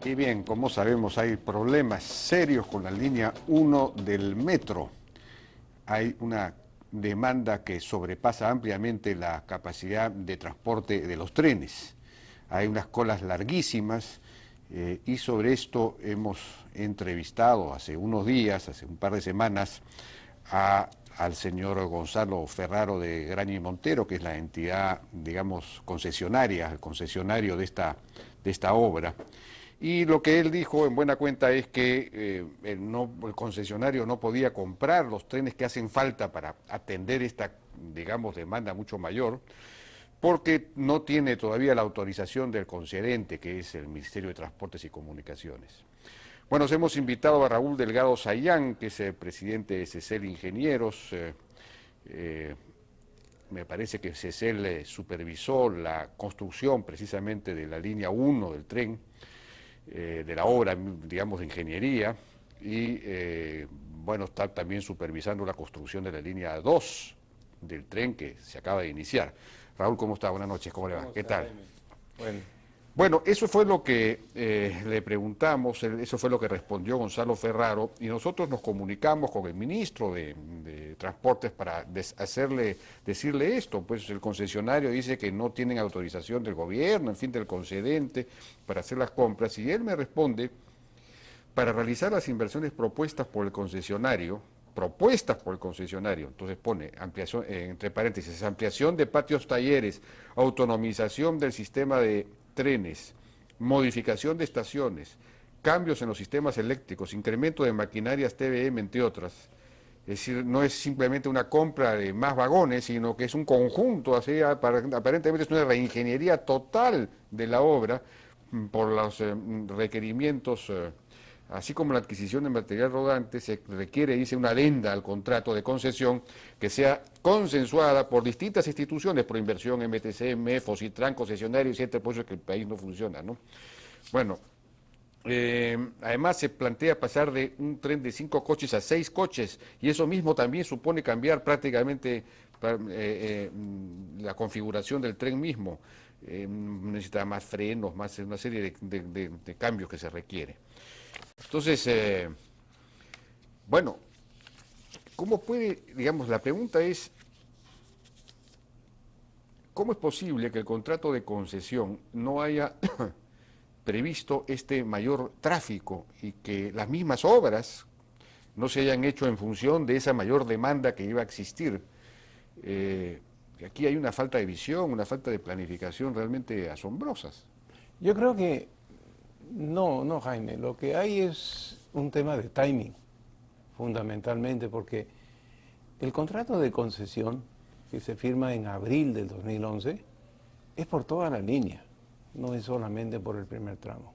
Y bien, como sabemos, hay problemas serios con la línea 1 del metro. Hay una demanda que sobrepasa ampliamente la capacidad de transporte de los trenes. Hay unas colas larguísimas y sobre esto hemos entrevistado hace unos días, hace un par de semanas, al señor Gonzalo Ferraro de Graña y Montero, que es la entidad, digamos, concesionaria, el concesionario de esta obra. Y lo que él dijo en buena cuenta es que el concesionario no podía comprar los trenes que hacen falta para atender esta, digamos, demanda mucho mayor, porque no tiene todavía la autorización del concedente, que es el Ministerio de Transportes y Comunicaciones. Bueno, nos hemos invitado a Raúl Delgado Sayán, que es el presidente de CECEL Ingenieros. Me parece que CECEL supervisó la construcción precisamente de la línea 1 del tren, de la obra, digamos, de ingeniería, y bueno, está también supervisando la construcción de la línea 2 del tren que se acaba de iniciar. Raúl, ¿cómo está? Buenas noches, ¿cómo le va? ¿Qué tal? Bueno, eso fue lo que le preguntamos, eso fue lo que respondió Gonzalo Ferraro, y nosotros nos comunicamos con el ministro de Transportes para decirle esto. Pues el concesionario dice que no tienen autorización del gobierno, en fin, del concedente, para hacer las compras, y él me responde: para realizar las inversiones propuestas por el concesionario, entonces pone ampliación, entre paréntesis, ampliación de patios talleres, autonomización del sistema de trenes, modificación de estaciones, cambios en los sistemas eléctricos, incremento de maquinarias TBM, entre otras. Es decir, no es simplemente una compra de más vagones, sino que es un conjunto, así, aparentemente es una reingeniería total de la obra por los requerimientos. Así como la adquisición de material rodante, se requiere, dice, una adenda al contrato de concesión que sea consensuada por distintas instituciones, por inversión, MTC, MEF, Citran, concesionarios, etc. Por eso es que el país no funciona, ¿no? Bueno, además se plantea pasar de un tren de 5 coches a 6 coches, y eso mismo también supone cambiar prácticamente la configuración del tren mismo. Necesita más frenos, más una serie de cambios que se requiere. Entonces, bueno, ¿cómo puede, digamos, la pregunta es, ¿cómo es posible que el contrato de concesión no haya previsto este mayor tráfico y que las mismas obras no se hayan hecho en función de esa mayor demanda que iba a existir? Aquí hay una falta de visión, una falta de planificación realmente asombrosas. Yo creo que no, Jaime, lo que hay es un tema de timing, fundamentalmente, porque el contrato de concesión que se firma en abril del 2011 es por toda la línea, no es solamente por el primer tramo.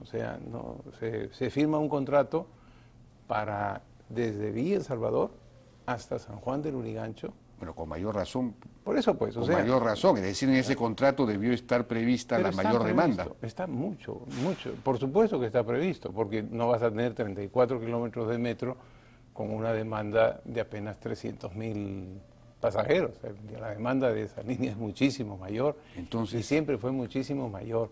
O sea, no, se firma un contrato para desde Villa El Salvador hasta San Juan del Lurigancho. Bueno, con mayor razón. Por eso, pues, con mayor razón, es decir, en ese contrato debió estar prevista la mayor demanda. Está mucho, por supuesto que está previsto, porque no vas a tener 34 kilómetros de metro con una demanda de apenas 300.000 pasajeros. La demanda de esa línea es muchísimo mayor. Entonces, y siempre fue muchísimo mayor.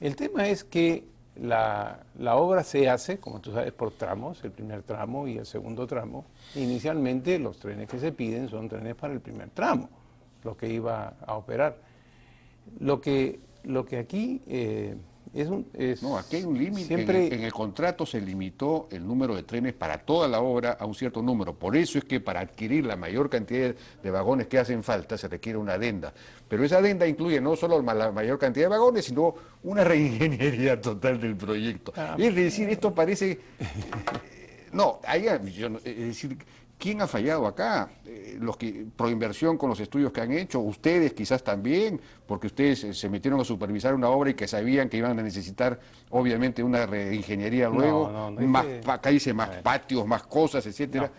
El tema es que la obra se hace, como tú sabes, por tramos, el primer tramo y el segundo tramo. Inicialmente los trenes que se piden son trenes para el primer tramo, lo que iba a operar. Lo que aquí no, aquí hay un límite. En el contrato se limitó el número de trenes para toda la obra a un cierto número. Por eso es que para adquirir la mayor cantidad de vagones que hacen falta se requiere una adenda. Pero esa adenda incluye no solo la mayor cantidad de vagones, sino una reingeniería total del proyecto. Es decir, esto parece... No, es decir, ¿quién ha fallado acá? Los que proinversión con los estudios que han hecho, ustedes quizás también, porque ustedes se metieron a supervisar una obra y que sabían que iban a necesitar obviamente una reingeniería luego, acá dice más patios, más cosas, etcétera.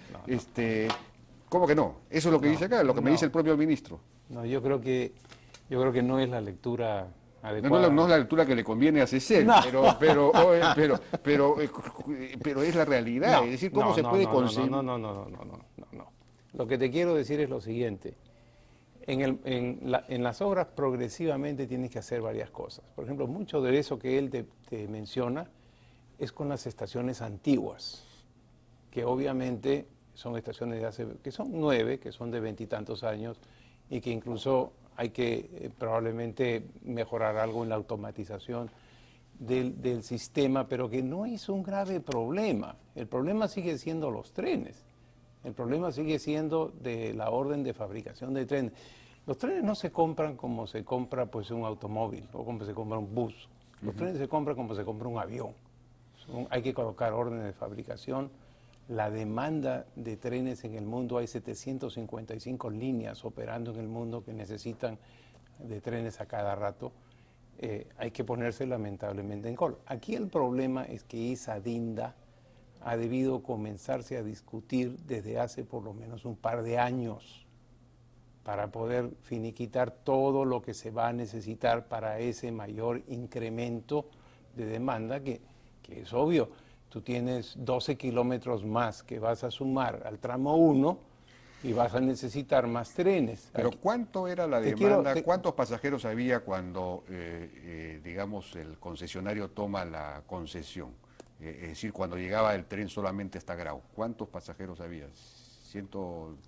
¿Cómo que no? Eso es lo que dice acá, lo que me dice el propio ministro. No, yo creo que no es la lectura adecuada. No es la lectura que le conviene a CECEL, pero es la realidad. Es decir, ¿cómo se puede conseguir? No. Lo que te quiero decir es lo siguiente. En las obras progresivamente tienes que hacer varias cosas. Por ejemplo, mucho de eso que él te menciona es con las estaciones antiguas, que obviamente son estaciones que son 9, que son de 20 y tantos años, y que incluso hay que probablemente mejorar algo en la automatización del sistema, pero que no es un grave problema. El problema sigue siendo los trenes. El problema sigue siendo de la orden de fabricación de trenes. Los trenes no se compran como se compra pues un automóvil o como se compra un bus. Los trenes se compran como se compra un avión. Hay que colocar órdenes de fabricación. La demanda de trenes en el mundo, hay 755 líneas operando en el mundo que necesitan de trenes a cada rato. Hay que ponerse lamentablemente en cola. Aquí el problema es que esa DINDA ha debido comenzarse a discutir desde hace por lo menos un par de años para poder finiquitar todo lo que se va a necesitar para ese mayor incremento de demanda que es obvio. Tú tienes 12 kilómetros más que vas a sumar al tramo 1 y vas a necesitar más trenes. Pero ¿cuánto era la demanda? ¿Cuántos pasajeros había cuando, digamos, el concesionario toma la concesión? Es decir, cuando llegaba el tren solamente hasta Grau, ¿cuántos pasajeros había?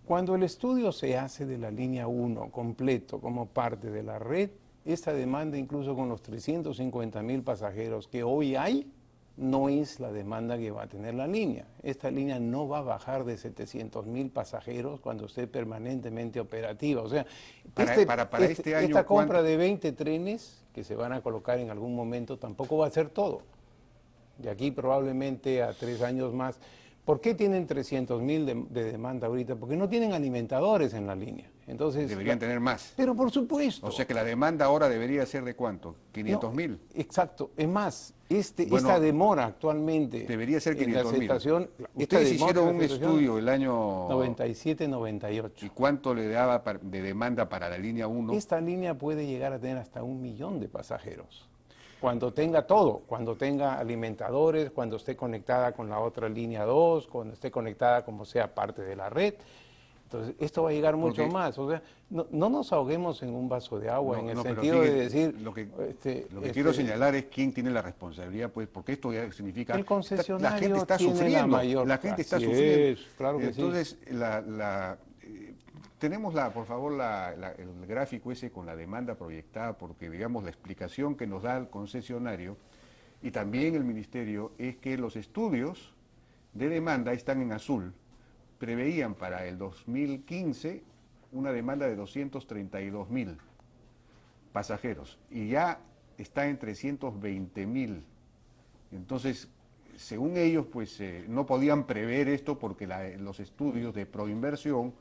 Cuando el estudio se hace de la línea 1 completo como parte de la red, esta demanda incluso con los 350.000 pasajeros que hoy hay, no es la demanda que va a tener la línea. Esta línea no va a bajar de 700.000 pasajeros cuando esté permanentemente operativa. O sea, este año, esta compra de 20 trenes que se van a colocar en algún momento tampoco va a ser todo. De aquí probablemente a 3 años más. ¿Por qué tienen 300.000 de demanda ahorita? Porque no tienen alimentadores en la línea. Entonces, deberían tener más. Pero por supuesto. O sea que la demanda ahora debería ser ¿de cuánto? ¿500.000? No, exacto. Es más, esta demora actualmente. Debería ser 500.000. Ustedes hicieron un estudio el año 97-98. ¿Y cuánto le daba de demanda para la línea 1? Esta línea puede llegar a tener hasta 1 millón de pasajeros. Cuando tenga todo, cuando tenga alimentadores, cuando esté conectada con la otra línea 2, cuando esté conectada como sea parte de la red. Entonces, esto va a llegar mucho más. O sea, no nos ahoguemos en un vaso de agua, en el sentido de decir... Lo que quiero señalar es quién tiene la responsabilidad, pues, porque esto ya significa... El concesionario la gente está tiene sufriendo. La gente está sufriendo. Claro que entonces, tenemos, por favor, el gráfico ese con la demanda proyectada, porque, digamos, la explicación que nos da el concesionario y también el ministerio es que los estudios de demanda están en azul. Preveían para el 2015 una demanda de 232.000 pasajeros y ya está en 320.000. Entonces, según ellos, pues no podían prever esto porque los estudios de proinversión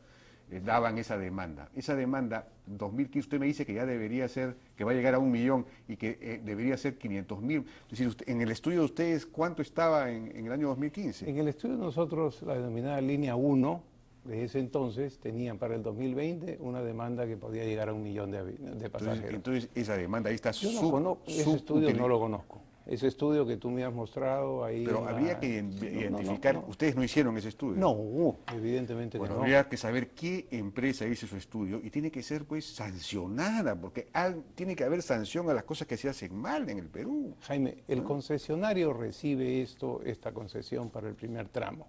daban esa demanda. Esa demanda, 2015, usted me dice que ya debería ser, que va a llegar a 1 millón y que debería ser 500.000. Es decir, en el estudio de ustedes, ¿cuánto estaba en el año 2015? En el estudio nosotros, la denominada línea 1, de ese entonces, tenían para el 2020 una demanda que podía llegar a 1 millón de pasajeros. Entonces esa demanda ahí está ese estudio no lo conozco. Ese estudio que tú me has mostrado ahí... Pero habría que identificar, ustedes no hicieron ese estudio. No, evidentemente que no. Habría que saber qué empresa hizo su estudio y tiene que ser pues sancionada, porque tiene que haber sanción a las cosas que se hacen mal en el Perú. Jaime, el concesionario recibe esta concesión para el primer tramo.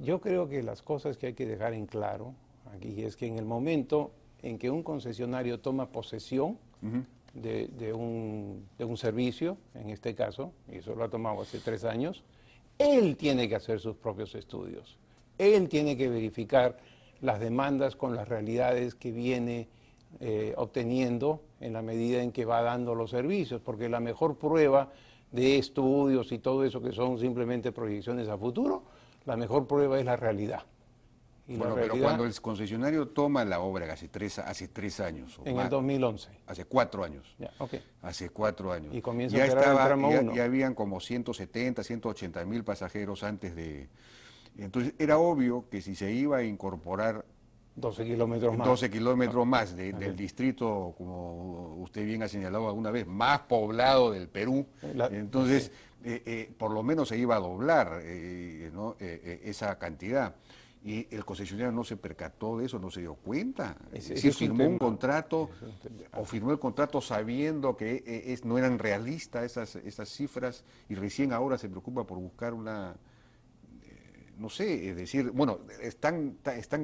Yo creo que las cosas que hay que dejar en claro aquí es que en el momento en que un concesionario toma posesión, de un servicio, en este caso, y eso lo ha tomado hace 3 años, él tiene que hacer sus propios estudios. Él tiene que verificar las demandas con las realidades que viene obteniendo en la medida en que va dando los servicios, porque la mejor prueba de estudios y todo eso que son simplemente proyecciones a futuro, la mejor prueba es la realidad. Bueno, pero cuando el concesionario toma la obra hace 3 años. En el 2011. Hace 4 años. Ya, okay. Hace 4 años. Y comienza a operar el tramo 1. Ya habían como 180.000 pasajeros antes de... Entonces era obvio que si se iba a incorporar 12 kilómetros más. 12 kilómetros más del distrito, como usted bien ha señalado alguna vez, más poblado del Perú, entonces por lo menos se iba a doblar esa cantidad. y el concesionario no se percató de eso, no se dio cuenta. Es Ese decir, es un firmó un tema. contrato o firmó el contrato sabiendo que no eran realistas esas cifras y recién ahora se preocupa por buscar una, no sé, es decir, bueno, están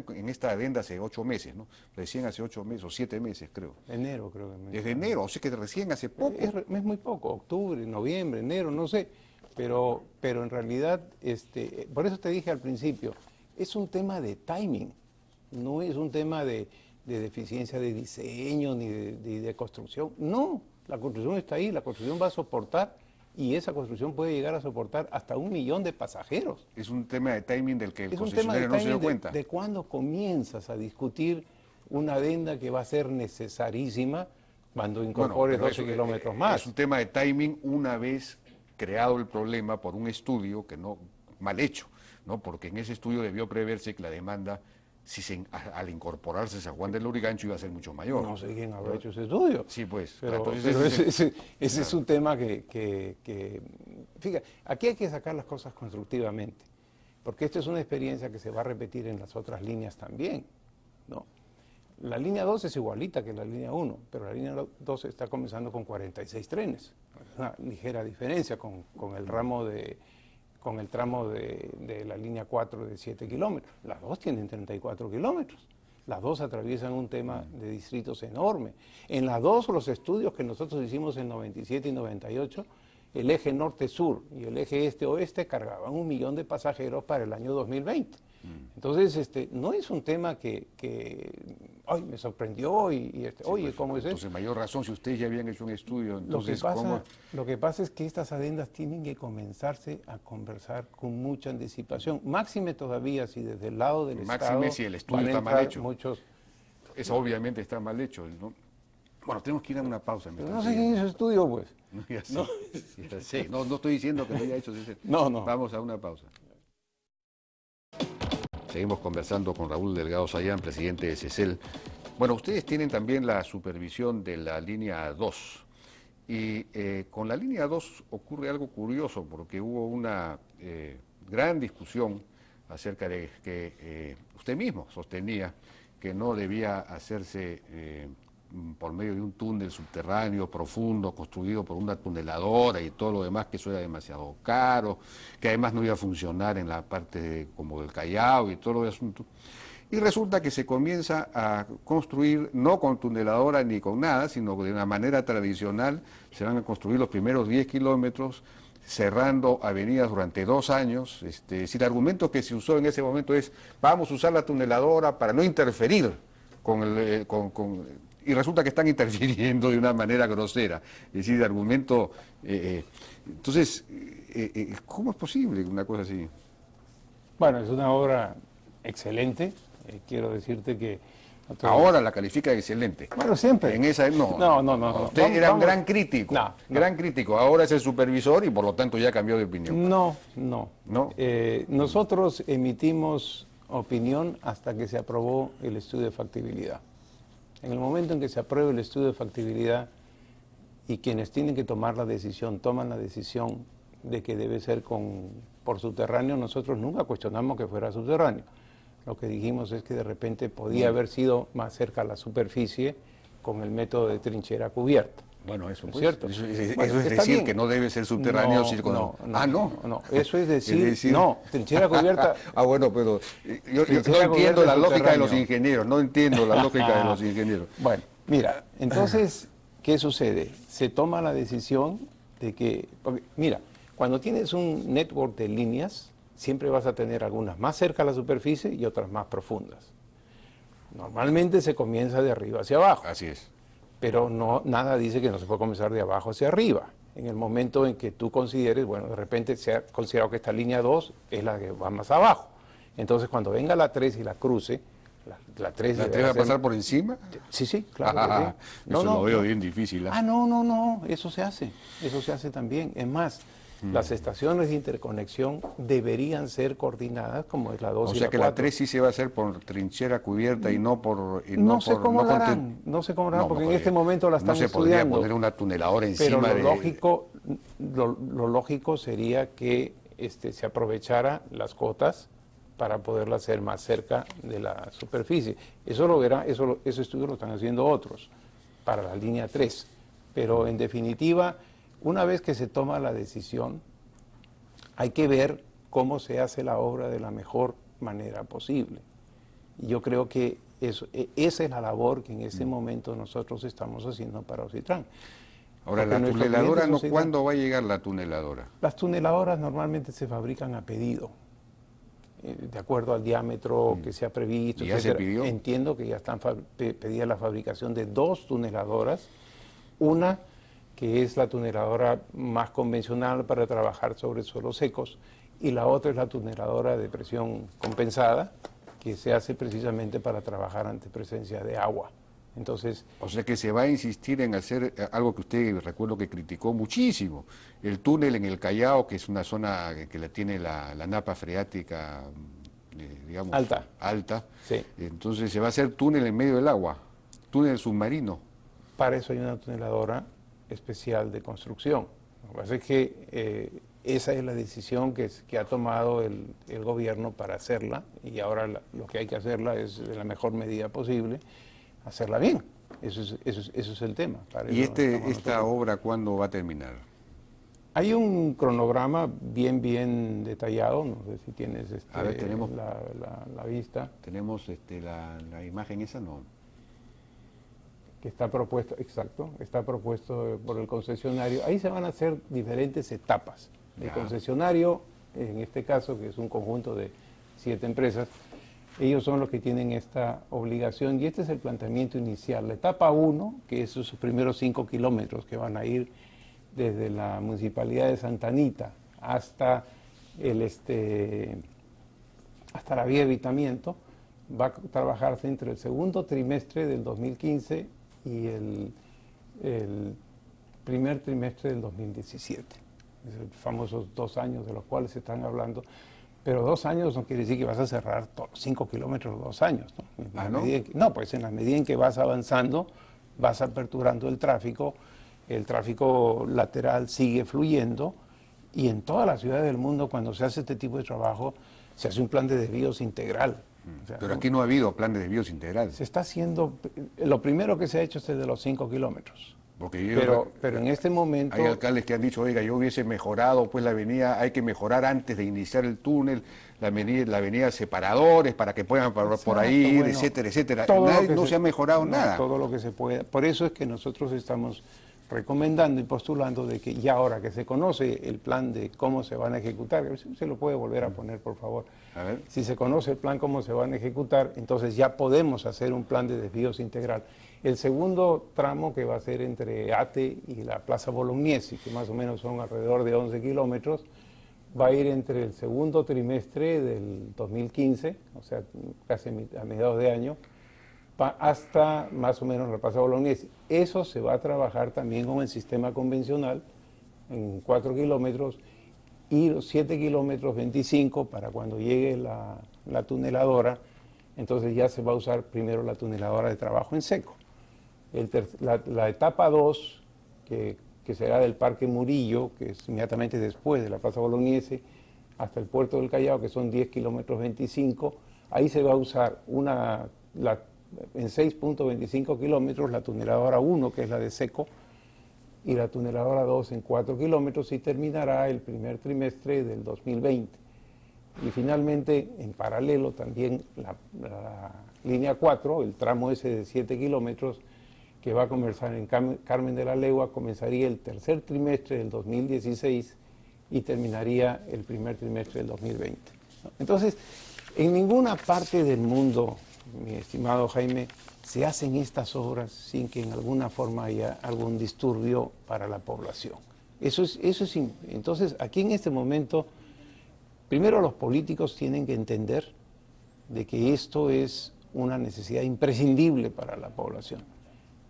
en esta adenda hace 8 meses, ¿no? Recién hace 8 meses o 7 meses, creo. Enero, creo que. Desde enero, o sea que recién hace poco. Es muy poco, octubre, noviembre, enero, no sé. Pero en realidad, por eso te dije al principio, es un tema de timing, no es un tema de deficiencia de diseño ni de construcción. No, la construcción está ahí, la construcción va a soportar y esa construcción puede llegar a soportar hasta 1 millón de pasajeros. Es un tema de timing del que el Es un tema de concesionario no se dio timing cuenta. de cuándo comienzas a discutir una adenda que va a ser necesarísima cuando incorpores 12 kilómetros más. Es un tema de timing una vez creado el problema por un estudio que no, mal hecho, ¿no? Porque en ese estudio debió preverse que la demanda, al incorporarse San Juan del Lurigancho, iba a ser mucho mayor. No sé quién habrá hecho ese estudio. Sí, pues. Pero, Entonces, ese es un tema que, fíjate, aquí hay que sacar las cosas constructivamente, porque esta es una experiencia que se va a repetir en las otras líneas también, ¿no? La línea 2 es igualita que la línea 1, pero la línea 2 está comenzando con 46 trenes. Una ligera diferencia con el tramo de la línea 4 de 7 kilómetros. Las dos tienen 34 kilómetros. Las dos atraviesan un tema de distritos enorme. En las dos, los estudios que nosotros hicimos en 97 y 98, el eje norte-sur y el eje este-oeste cargaban 1 millón de pasajeros para el año 2020. Entonces, no es un tema que ay, me sorprendió y oye, pues, ¿cómo es eso? Entonces, mayor razón, si ustedes ya habían hecho un estudio, entonces, Lo que pasa es que estas adendas tienen que comenzarse a conversar con mucha anticipación. Máxime todavía si desde el lado del Estado máxime si el estudio van a está mal entrar hecho. muchos... Eso obviamente está mal hecho, ¿no? Bueno, tenemos que ir a una pausa. Pero no sé quién hizo estudio, pues. Ya sé, ya sé. No estoy diciendo que lo haya hecho. No. Vamos a una pausa. Seguimos conversando con Raúl Delgado Sayán, presidente de CECEL. Bueno, ustedes tienen también la supervisión de la línea 2. Y con la línea 2 ocurre algo curioso, porque hubo una gran discusión acerca de que usted mismo sostenía que no debía hacerse por medio de un túnel subterráneo profundo construido por una tuneladora y todo lo demás, que eso era demasiado caro, que además no iba a funcionar en la parte como del Callao y todo lo de asunto. Y resulta que se comienza a construir, no con tuneladora ni con nada, sino de una manera tradicional. Se van a construir los primeros 10 kilómetros, cerrando avenidas durante 2 años. El argumento que se usó en ese momento es, vamos a usar la tuneladora para no interferir y resulta que están interfiriendo de una manera grosera. Es decir, el argumento... entonces, ¿cómo es posible una cosa así? Bueno, es una obra excelente. Quiero decirte que... Ahora la califica de excelente. Bueno, siempre. En esa, no. Usted era un gran crítico. Gran crítico. Ahora es el supervisor y por lo tanto ya cambió de opinión. No. ¿No? Nosotros emitimos opinión hasta que se aprobó el estudio de factibilidad. En el momento en que se apruebe el estudio de factibilidad y quienes tienen que tomar la decisión, toman la decisión de que debe ser por subterráneo, nosotros nunca cuestionamos que fuera subterráneo. Lo que dijimos es que de repente podía haber sido más cerca a la superficie con el método de trinchera cubierta. Bueno, eso, ¿Es pues, cierto? Eso Bueno, es está decir bien. que no debe ser subterráneo. No, eso es decir, no, trinchera cubierta. Bueno, pero yo no entiendo la lógica de los ingenieros, no entiendo la lógica de los ingenieros. Bueno, mira, entonces, ¿qué sucede? Se toma la decisión de que, mira, cuando tienes un network de líneas, siempre vas a tener algunas más cerca a la superficie y otras más profundas. Normalmente se comienza de arriba hacia abajo. Así es. Pero nada dice que no se puede comenzar de abajo hacia arriba. En el momento en que tú consideres, bueno, de repente se ha considerado que esta línea 2 es la que va más abajo. Entonces, cuando venga la 3 y la cruce, la 3 va a pasar por encima. Sí, claro. Que sí. Eso lo veo bien difícil. No, eso se hace también. Es más, las estaciones de interconexión deberían ser coordinadas como es la 2 y la 4. O sea que la 3 sí se va a hacer por trinchera cubierta y no por... No sé cómo lo harán, porque en este momento la están estudiando. No se podría poner una tuneladora encima pero lo lógico sería que se aprovechara las cotas para poderla hacer más cerca de la superficie. Ese estudio lo están haciendo otros para la línea 3. Pero en definitiva, una vez que se toma la decisión, hay que ver cómo se hace la obra de la mejor manera posible. Y yo creo que esa es la labor que en este momento nosotros estamos haciendo para Ocitran. Ahora, Porque la nuestros tuneladora, clientes Ocitran, ¿cuándo va a llegar la tuneladora? las tuneladoras normalmente se fabrican a pedido, de acuerdo al diámetro que se ha previsto, ¿Y ya se pidió? Entiendo que ya están pedida la fabricación de 2 tuneladoras, una que es la tuneladora más convencional para trabajar sobre suelos secos, y la otra es la tuneladora de presión compensada, que se hace precisamente para trabajar ante presencia de agua. Entonces, O sea que se va a insistir en hacer algo que usted recuerdo que criticó muchísimo, el túnel en el Callao, que es una zona que la tiene la napa freática, digamos, alta. sí, Entonces se va a hacer túnel en medio del agua, túnel submarino. para eso hay una tuneladora especial de construcción. Lo que pasa es que esa es la decisión que ha tomado el gobierno para hacerla, y ahora lo que hay que hacerla es de la mejor medida posible, hacerla bien. Eso es el tema. Para ¿Y eso esta obra cuándo va a terminar? hay un cronograma bien detallado, no sé si tienes A ver, tenemos la vista, tenemos la imagen esa, no. que está propuesto, exacto, está propuesto por el concesionario. Ahí se van a hacer diferentes etapas. El Ya. concesionario, en este caso, que es un conjunto de 7 empresas, ellos son los que tienen esta obligación, y este es el planteamiento inicial. La etapa 1, que es sus primeros 5 kilómetros, que van a ir desde la municipalidad de Santa Anita hasta hasta la vía de evitamiento, va a trabajarse entre el segundo trimestre del 2015 y el primer trimestre del 2017. Es los famosos 2 años de los cuales se están hablando. Pero 2 años no quiere decir que vas a cerrar 5 kilómetros 2 años, ¿no? ¿No? Pues en la medida en que vas avanzando, vas aperturando el tráfico lateral sigue fluyendo, y en todas las ciudades del mundo, cuando se hace este tipo de trabajo, se hace un plan de desvíos integral. O sea, Pero aquí no ha habido plan de desvíos integral. se está haciendo, lo primero que se ha hecho es el de los 5 kilómetros. Porque Pero en este momento... hay alcaldes que han dicho, oiga, yo hubiese mejorado pues la avenida, hay que mejorar antes de iniciar el túnel, la avenida separadores para que puedan por ahí ir, bueno, etcétera, etcétera. no Se ha mejorado no, nada. Todo lo que se pueda. Por eso es que nosotros estamos recomendando y postulando de que ya ahora que se conoce el plan de cómo se van a ejecutar, a ver si se lo puede volver a poner, por favor. A ver. Si se conoce el plan cómo se van a ejecutar, entonces ya podemos hacer un plan de desvíos integral. El segundo tramo, que va a ser entre Ate y la Plaza Bolognesi, que más o menos son alrededor de 11 kilómetros, va a ir entre el segundo trimestre del 2015, o sea, casi a mediados de año, hasta más o menos la Plaza Bolognesi. Eso se va a trabajar también con el sistema convencional, en 4 kilómetros, y los 7 kilómetros 25 para cuando llegue la tuneladora. Entonces ya se va a usar primero la tuneladora de trabajo en seco. La etapa 2, que será del Parque Murillo, que es inmediatamente después de la Plaza Bolognesi, hasta el puerto del Callao, que son 10 kilómetros 25, ahí se va a usar en 6.25 kilómetros la tuneladora 1, que es la de seco, y la tuneladora 2 en 4 kilómetros, y terminará el primer trimestre del 2020. Y finalmente, en paralelo, también la línea 4, el tramo ese de 7 kilómetros, que va a comenzar en Carmen de la Legua, comenzaría el tercer trimestre del 2016 y terminaría el primer trimestre del 2020. Entonces, en ninguna parte del mundo, mi estimado Jaime, se hacen estas obras sin que en alguna forma haya algún disturbio para la población. Entonces, aquí en este momento, primero los políticos tienen que entender de que esto es una necesidad imprescindible para la población.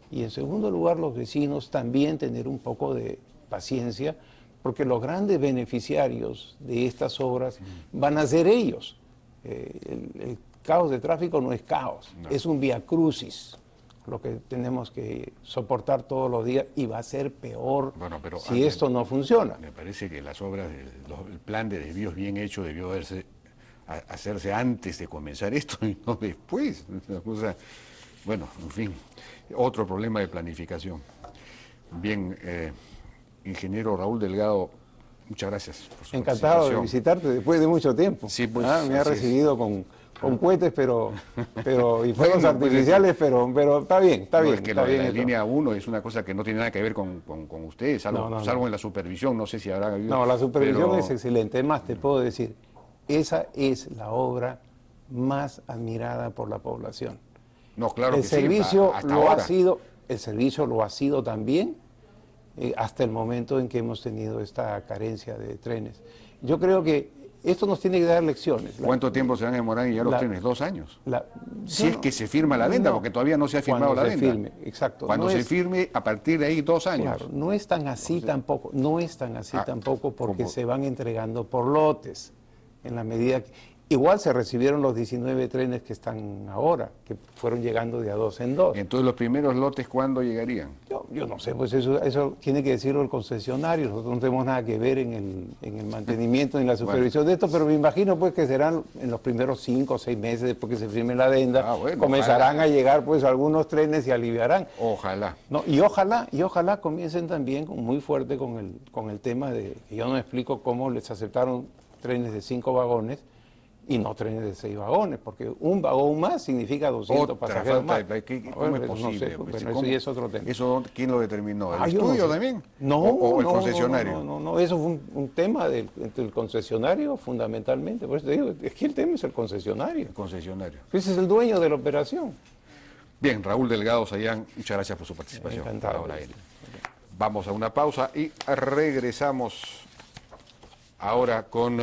Y en segundo lugar, los vecinos también tener un poco de paciencia, porque los grandes beneficiarios de estas obras van a ser ellos. El caos de tráfico no es caos, no. Es un viacrucis, lo que tenemos que soportar todos los días, y va a ser peor si esto no funciona. Me parece que las obras, el plan de desvíos bien hecho debió haberse hacerse antes de comenzar esto y no después. O sea, bueno, en fin, otro problema de planificación. Bien, ingeniero Raúl Delgado, muchas gracias por su Encantado de participación. visitarte después de mucho tiempo. Sí, pues, Me ha así es. recibido con cohetes, y fuegos Bueno, artificiales, pero está bien, está No, bien. es que está lo de bien la esto. línea 1 es una cosa que no tiene nada que ver con ustedes, salvo, No. salvo en la supervisión, no sé si habrá habido. No, la supervisión pero- es excelente. Es más, te puedo decir, esa es la obra más admirada por la población. No, claro El que servicio sí, hasta lo ha ahora. sido, el servicio lo ha sido también hasta el momento en que hemos tenido esta carencia de trenes. Yo creo que esto nos tiene que dar lecciones. ¿Cuánto tiempo se van a demorar en llegar los la- trenes? 2 años. La- Si no, es que se firma la adenda, no. porque todavía no se ha firmado Cuando la se adenda. firme, exacto. Cuando No se es- firme, a partir de ahí 2 años. Claro, no es tan así tampoco, no es tan así Ah, tampoco porque ¿cómo? se van entregando por lotes, en la medida que... Igual se recibieron los 19 trenes que están ahora, que fueron llegando de a dos en dos. Entonces, los primeros lotes, ¿cuándo llegarían? Yo no sé, pues eso tiene que decirlo el concesionario, nosotros no tenemos nada que ver en el mantenimiento ni en la supervisión de esto, pero me imagino pues que serán en los primeros 5 o 6 meses después que se firme la adenda, Ah, bueno, comenzarán a llegar pues algunos trenes y aliviarán. Ojalá. No, y ojalá comiencen también muy fuerte con el tema de, que yo no me explico cómo les aceptaron trenes de 5 vagones y no trenes de 6 vagones, porque un vagón más significa 200 Otra pasajeros más. falta, ¿cómo Bueno, es pues, no posible? sé, Pues, bueno, ¿cómo? eso ya es otro tema. ¿Eso quién lo determinó? ¿El Yo no estudio sé. también? No, ¿O el no, concesionario? No, eso fue un tema del concesionario fundamentalmente, por eso te digo, es que el tema es el concesionario. El concesionario. Ese es el dueño de la operación. Bien, Raúl Delgado Sayán, muchas gracias por su participación. Encantado. Ahora él. Vamos a una pausa y regresamos ahora con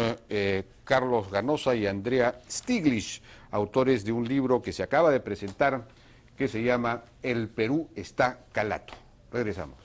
Carlos Ganosa y Andrea Stiglitz, autores de un libro que se acaba de presentar que se llama El Perú está calato. Regresamos.